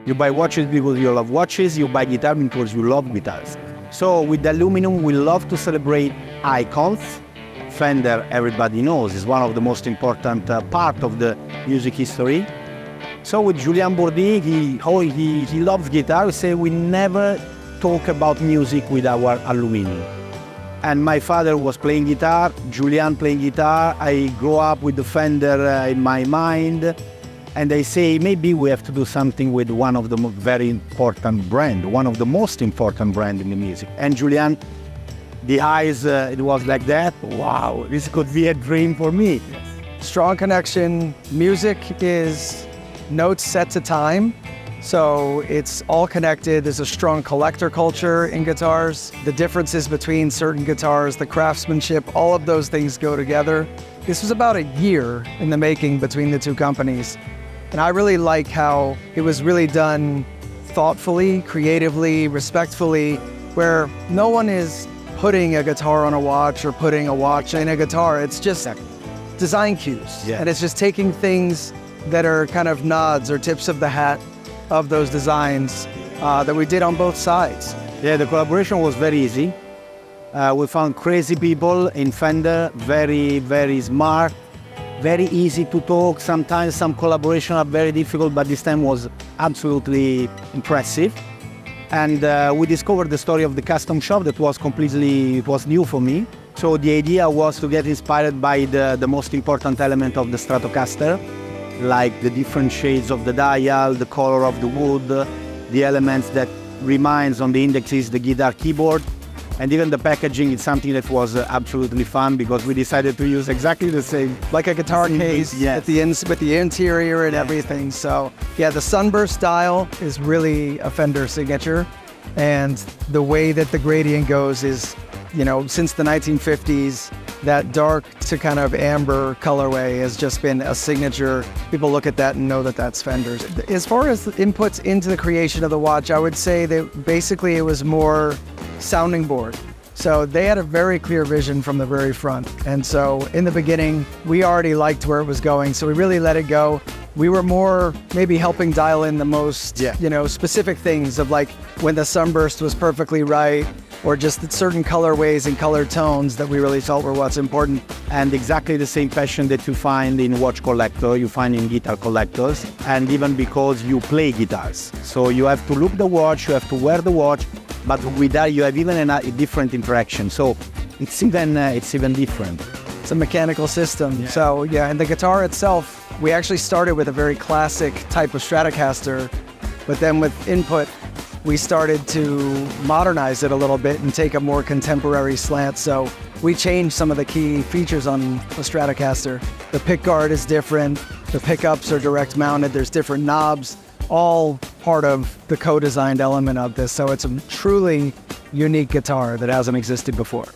You buy watches because you love watches, you buy guitar because you love guitars. So with the aluminum, we love to celebrate icons. Fender, everybody knows, is one of the most important part of the music history. So with Julian Bourdi, he loves guitar. We say we never talk about music with our aluminum. And my father was playing guitar, Julian playing guitar. I grew up with the Fender in my mind. And I say, maybe we have to do something with one of the very important brand, one of the most important brand in the music. And Julian, the eyes, it was like that. Wow, this could be a dream for me. Strong connection. Music is notes set to time. So it's all connected. There's a strong collector culture in guitars. The differences between certain guitars, the craftsmanship, all of those things go together. This was about a year in the making between the two companies. And I really like how it was really done thoughtfully, creatively, respectfully, where no one is putting a guitar on a watch or putting a watch in a guitar. It's just design cues. Yeah. And it's just taking things that are kind of nods or tips of the hat of those designs that we did on both sides. Yeah, the collaboration was very easy. We found crazy people in Fender, very, very smart, very easy to talk. Sometimes some collaboration are very difficult, but this time was absolutely impressive. And we discovered the story of the custom shop that was it was new for me. So the idea was to get inspired by the most important element of the Stratocaster, like the different shades of the dial, the color of the wood, the elements that reminds on the indexes the guitar keyboard. And even the packaging is something that was absolutely fun because we decided to use exactly the same. Like a guitar case yes. With the interior and everything. So yeah, the sunburst dial is really a Fender signature. And the way that the gradient goes is, you know, since the 1950s, that dark to kind of amber colorway has just been a signature. People look at that and know that that's Fender's. As far as the inputs into the creation of the watch, I would say that basically it was more sounding board. So they had a very clear vision from the very front. And so in the beginning, we already liked where it was going. So we really let it go. We were more maybe helping dial in the most, you know, specific things of like when the sunburst was perfectly right, or just certain colorways and color tones that we really felt were what's important. And exactly the same passion that you find in watch collector, you find in guitar collectors, and even because you play guitars. So you have to look the watch, you have to wear the watch, but with that you have even a different interaction. So it's even different. It's a mechanical system. Yeah. So yeah, and the guitar itself, we actually started with a very classic type of Stratocaster, but then with input, we started to modernize it a little bit and take a more contemporary slant. So we changed some of the key features on the Stratocaster. The pick guard is different. The pickups are direct mounted. There's different knobs, all part of the co-designed element of this. So it's a truly unique guitar that hasn't existed before.